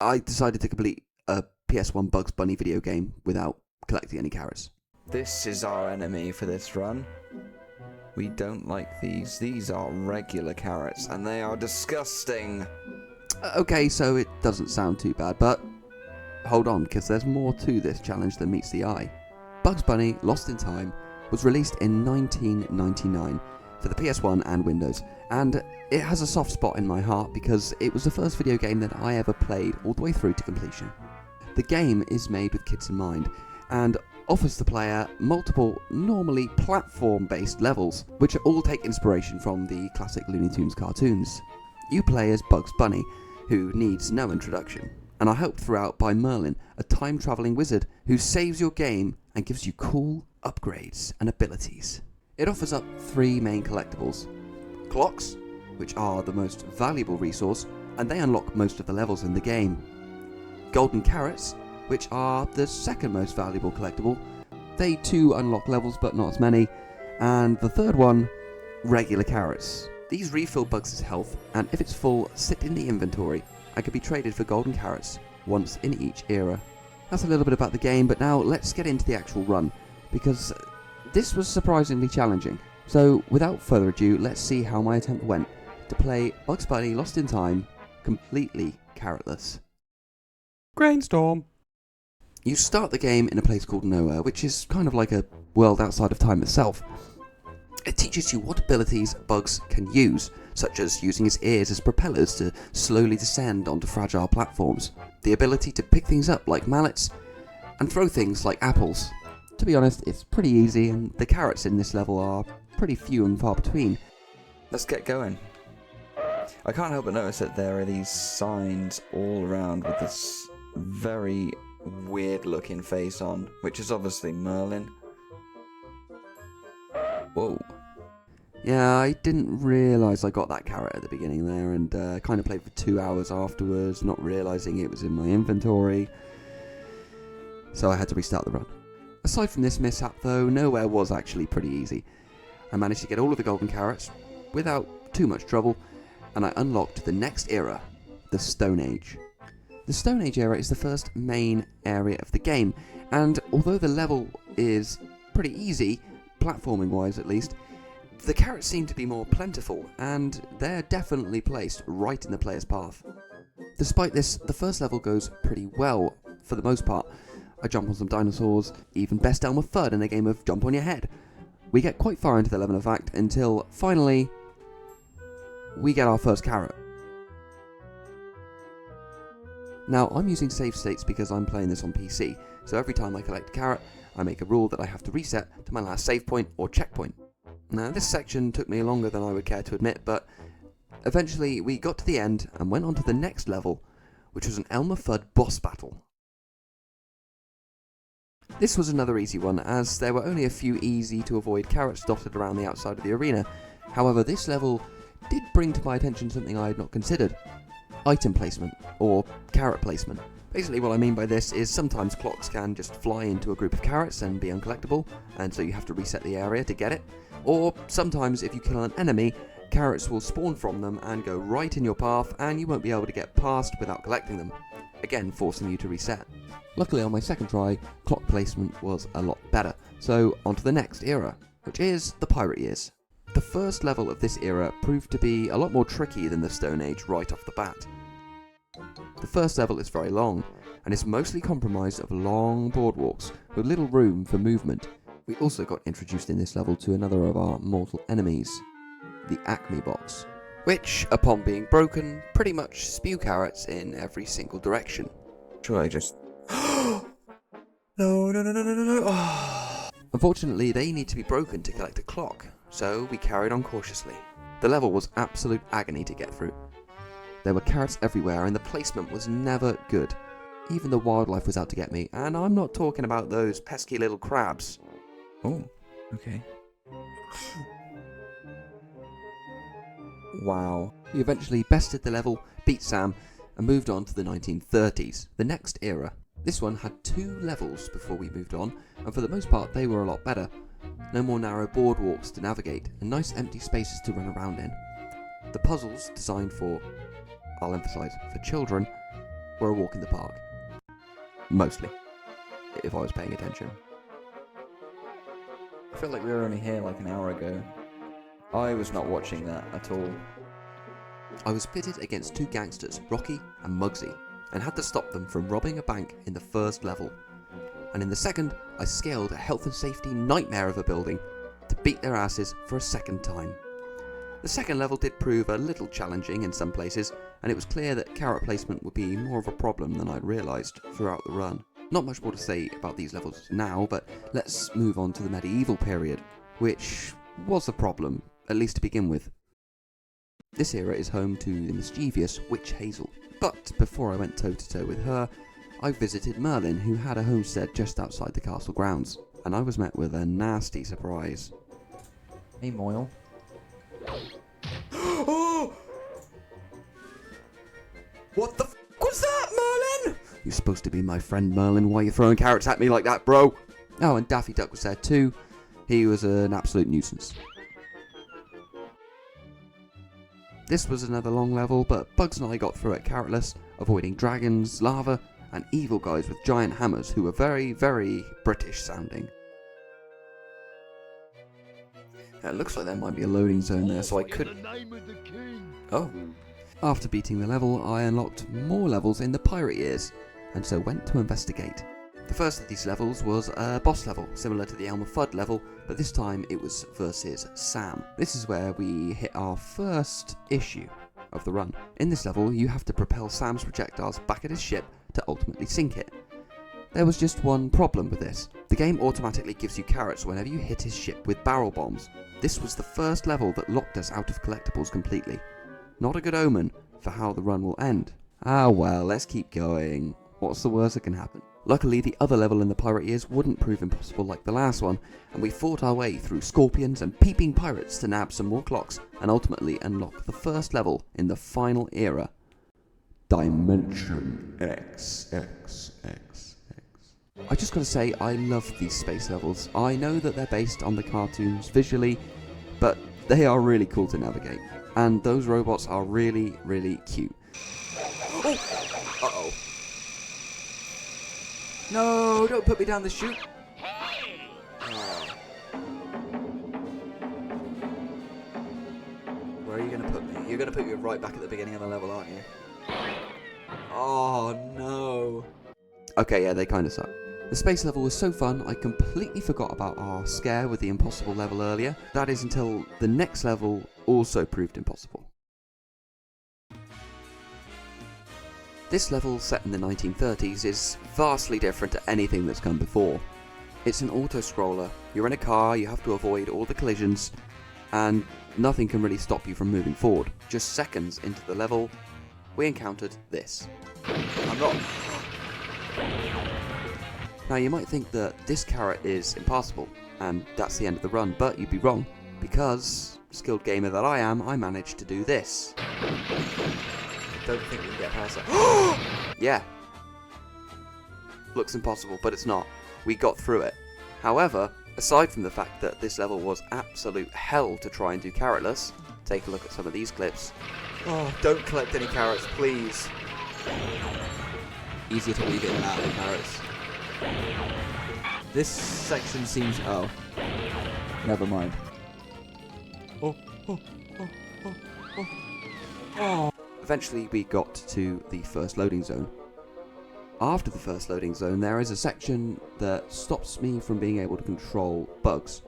I decided to complete a PS1 Bugs Bunny video game without collecting any carrots. This is our enemy for this run. We don't like these. These are regular carrots, and they are disgusting. Okay, so it doesn't sound too bad, but hold on, because there's more to this challenge than meets the eye. Bugs Bunny Lost in Time was released in 1999 for the PS1 and Windows, and it has a soft spot in my heart because it was the first video game that I ever played all the way through to completion. The game is made with kids in mind, and offers the player multiple, normally platform-based levels, which all take inspiration from the classic Looney Tunes cartoons. You play as Bugs Bunny, who needs no introduction, and are helped throughout by Merlin, a time-travelling wizard who saves your game and gives you cool upgrades and abilities. It offers up 3 main collectibles. Clocks, which are the most valuable resource, and they unlock most of the levels in the game. Golden carrots, which are the second most valuable collectible. They too unlock levels, but not as many. And the third one, regular carrots. These refill Bugs' health, and if it's full, sit in the inventory and can be traded for golden carrots once in each era. That's a little bit about the game, but now let's get into the actual run, because this was surprisingly challenging. So without further ado, let's see how my attempt went to play Bugs Bunny Lost in Time completely carrotless. Grainstorm. You start the game in a place called Nowhere, which is kind of like a world outside of time itself. It teaches you what abilities Bugs can use, such as using his ears as propellers to slowly descend onto fragile platforms, the ability to pick things up like mallets, and throw things like apples. To be honest, it's pretty easy, and the carrots in this level are pretty few and far between. Let's get going. I can't help but notice that there are these signs all around with this very weird looking face on, which is obviously Merlin. Whoa. Yeah, I didn't realise I got that carrot at the beginning there, and kind of played for 2 hours afterwards, not realising it was in my inventory. So I had to restart the run. Aside from this mishap though, Nowhere was actually pretty easy. I managed to get all of the golden carrots without too much trouble, and I unlocked the next era, the Stone Age. The Stone Age era is the first main area of the game, and although the level is pretty easy, platforming wise at least, the carrots seem to be more plentiful, and they're definitely placed right in the player's path. Despite this, the first level goes pretty well for the most part. I jump on some dinosaurs, even best Elmer Fudd in a game of Jump on Your Head. We get quite far into the level of fact until, finally, we get our first carrot. Now, I'm using save states because I'm playing this on PC, so every time I collect a carrot, I make a rule that I have to reset to my last save point or checkpoint. Now, this section took me longer than I would care to admit, but eventually we got to the end and went on to the next level, which was an Elmer Fudd boss battle. This was another easy one, as there were only a few easy to avoid carrots dotted around the outside of the arena. However, this level did bring to my attention something I had not considered: item placement, or carrot placement. Basically what I mean by this is sometimes clocks can just fly into a group of carrots and be uncollectible, and so you have to reset the area to get it. Or sometimes if you kill an enemy, carrots will spawn from them and go right in your path, and you won't be able to get past without collecting them, again forcing you to reset. Luckily on my second try, clock placement was a lot better, so on to the next era, which is the Pirate Years. The first level of this era proved to be a lot more tricky than the Stone Age right off the bat. The first level is very long, and is mostly comprised of long boardwalks with little room for movement. We also got introduced in this level to another of our mortal enemies, the Acme Box, which, upon being broken, pretty much spew carrots in every single direction. Should I just... No. Unfortunately, they need to be broken to collect a clock, so we carried on cautiously. The level was absolute agony to get through. There were carrots everywhere, and the placement was never good. Even the wildlife was out to get me, and I'm not talking about those pesky little crabs. Oh, okay. Wow. We eventually bested the level, beat Sam, and moved on to the 1930s, the next era. This one had 2 levels before we moved on, and for the most part they were a lot better. No more narrow boardwalks to navigate, and nice empty spaces to run around in. The puzzles, designed for, I'll emphasise, for children, or a walk in the park. Mostly, if I was paying attention. I feel like we were only here like an hour ago. I was not watching that at all. I was pitted against two gangsters, Rocky and Muggsy, and had to stop them from robbing a bank in the first level. And in the second, I scaled a health and safety nightmare of a building to beat their asses for a second time. The second level did prove a little challenging in some places, and it was clear that carrot placement would be more of a problem than I'd realised throughout the run. Not much more to say about these levels now, but let's move on to the medieval period, which was a problem, at least to begin with. This era is home to the mischievous Witch Hazel, but before I went toe-to-toe with her, I visited Merlin, who had a homestead just outside the castle grounds, and I was met with a nasty surprise. Hey, Moyle. Oh! What the f*** was that, Merlin? You're supposed to be my friend, Merlin. Why are you throwing carrots at me like that, bro? Oh, and Daffy Duck was there too. He was an absolute nuisance. This was another long level, but Bugs and I got through it carrotless, avoiding dragons, lava, and evil guys with giant hammers who were very, very British sounding. It looks like there might be a loading zone there, so I could... Oh. After beating the level, I unlocked more levels in the Pirate Years, and so went to investigate. The first of these levels was a boss level, similar to the Elmer Fudd level, but this time it was versus Sam. This is where we hit our first issue of the run. In this level, you have to propel Sam's projectiles back at his ship to ultimately sink it. There was just one problem with this. The game automatically gives you carrots whenever you hit his ship with barrel bombs. This was the first level that locked us out of collectibles completely. Not a good omen for how the run will end. Ah well, let's keep going. What's the worst that can happen? Luckily, the other level in the Pirate Years wouldn't prove impossible like the last one, and we fought our way through scorpions and peeping pirates to nab some more clocks, and ultimately unlock the first level in the final era. Dimension XXX. I just gotta say, I love these space levels. I know that they're based on the cartoons visually, but they are really cool to navigate. And those robots are really, really cute. Oh! Uh-oh. No, don't put me down the chute. Oh. Where are you gonna put me? You're gonna put me right back at the beginning of the level, aren't you? Oh, no. Okay, yeah, they kinda suck. The space level was so fun, I completely forgot about our scare with the impossible level earlier. That is until the next level also proved impossible. This level, set in the 1930s, is vastly different to anything that's come before. It's an auto-scroller, you're in a car, you have to avoid all the collisions, and nothing can really stop you from moving forward. Just seconds into the level, we encountered this. I'm not... Now you might think that this carrot is impassable, and that's the end of the run, but you'd be wrong, because, skilled gamer that I am, I managed to do this. Don't think we can get past that. Yeah. Looks impossible, but it's not. We got through it. However, aside from the fact that this level was absolute hell to try and do carrotless, take a look at some of these clips. Oh, don't collect any carrots, please. Easier to weave in and out of the carrots. This section seems... oh. Never mind. Oh. Eventually we got to the first loading zone. After the first loading zone, there is a section that stops me from being able to control Bugs.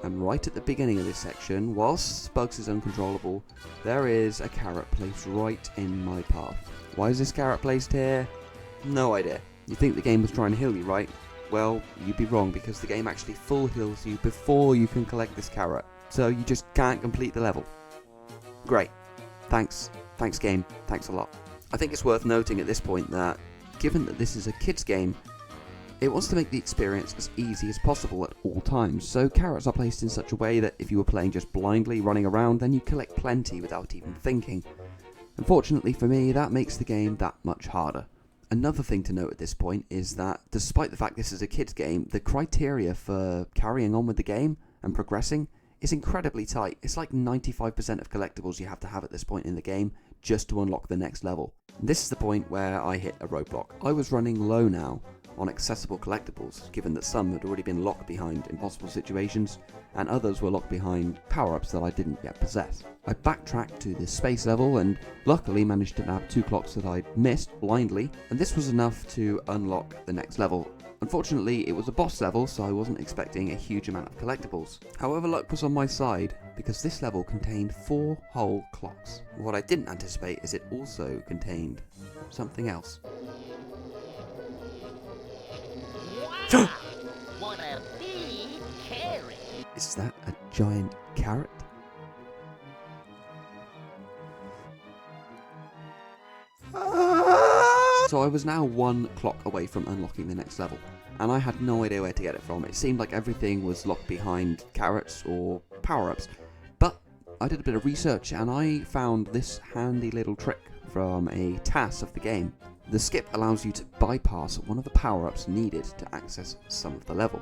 And right at the beginning of this section, whilst Bugs is uncontrollable, there is a carrot placed right in my path. Why is this carrot placed here? No idea. You think the game was trying to heal you, right? Well, you'd be wrong, because the game actually full heals you before you can collect this carrot. So you just can't complete the level. Great. Thanks. Thanks, game. Thanks a lot. I think it's worth noting at this point that, given that this is a kids game, it wants to make the experience as easy as possible at all times, so carrots are placed in such a way that if you were playing just blindly running around, then you collect plenty without even thinking. Unfortunately for me, that makes the game that much harder. Another thing to note at this point is that, despite the fact this is a kids game, the criteria for carrying on with the game and progressing is incredibly tight. It's like 95% of collectibles you have to have at this point in the game just to unlock the next level. This is the point where I hit a roadblock. I was running low now on accessible collectibles, given that some had already been locked behind impossible situations, and others were locked behind power-ups that I didn't yet possess. I backtracked to the space level and luckily managed to nab 2 clocks that I'd missed blindly, and this was enough to unlock the next level. Unfortunately, it was a boss level, so I wasn't expecting a huge amount of collectibles. However, luck was on my side, because this level contained 4 whole clocks. What I didn't anticipate is it also contained something else. Wow! What a big carrot! Is that a giant carrot? So I was now 1 clock away from unlocking the next level, and I had no idea where to get it from. It seemed like everything was locked behind carrots or power-ups, but I did a bit of research and I found this handy little trick from a TAS of the game. The skip allows you to bypass one of the power-ups needed to access some of the level.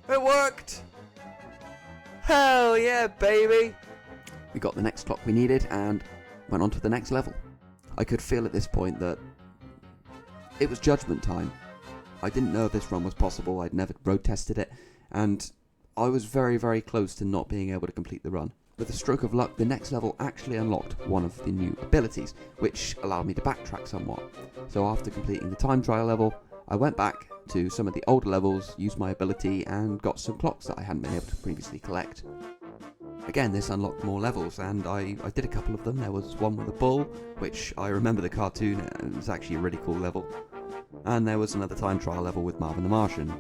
It worked! Hell yeah, baby! We got the next clock we needed and went on to the next level. I could feel at this point that it was judgment time. I didn't know if this run was possible, I'd never road tested it, and I was very, very close to not being able to complete the run. With a stroke of luck, the next level actually unlocked one of the new abilities, which allowed me to backtrack somewhat. So after completing the time trial level, I went back to some of the older levels, used my ability, and got some clocks that I hadn't been able to previously collect. Again, this unlocked more levels, and I did a couple of them. There was one with a bull, which I remember the cartoon, it was actually a really cool level. And there was another time trial level with Marvin the Martian.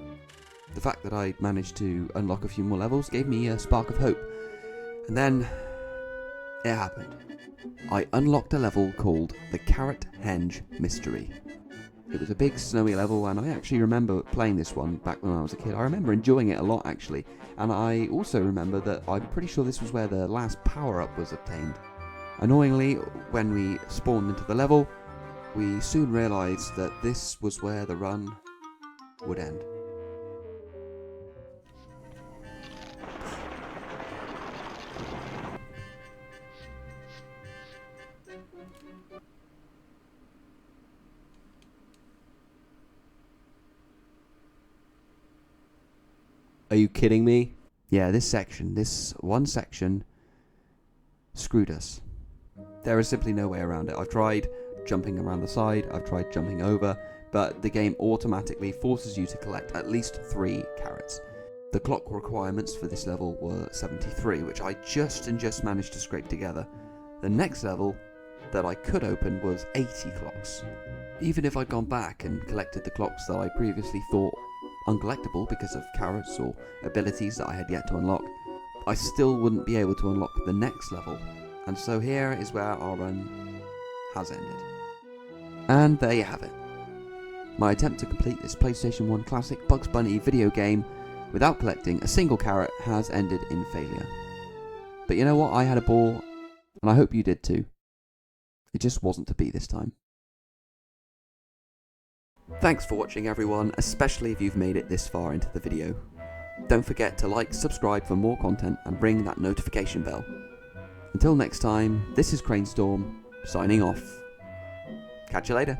The fact that I managed to unlock a few more levels gave me a spark of hope. And then, it happened. I unlocked a level called the Carrot Henge Mystery. It was a big snowy level, and I actually remember playing this one back when I was a kid. I remember enjoying it a lot actually, and I also remember that I'm pretty sure this was where the last power-up was obtained. Annoyingly, when we spawned into the level, we soon realised that this was where the run would end. Are you kidding me? Yeah, this one section, screwed us. There is simply no way around it. I've tried jumping around the side, I've tried jumping over, but the game automatically forces you to collect at least 3 carrots. The clock requirements for this level were 73, which I just managed to scrape together. The next level that I could open was 80 clocks. Even if I'd gone back and collected the clocks that I previously thought uncollectible because of carrots or abilities that I had yet to unlock, I still wouldn't be able to unlock the next level. And so here is where our run has ended. And there you have it. My attempt to complete this PlayStation 1 classic Bugs Bunny video game without collecting a single carrot has ended in failure. But you know what? I had a ball, and I hope you did too. It just wasn't to be this time. Thanks for watching everyone, especially if you've made it this far into the video. Don't forget to like, subscribe for more content and ring that notification bell. Until next time, this is Cranestorm, signing off. Catch you later.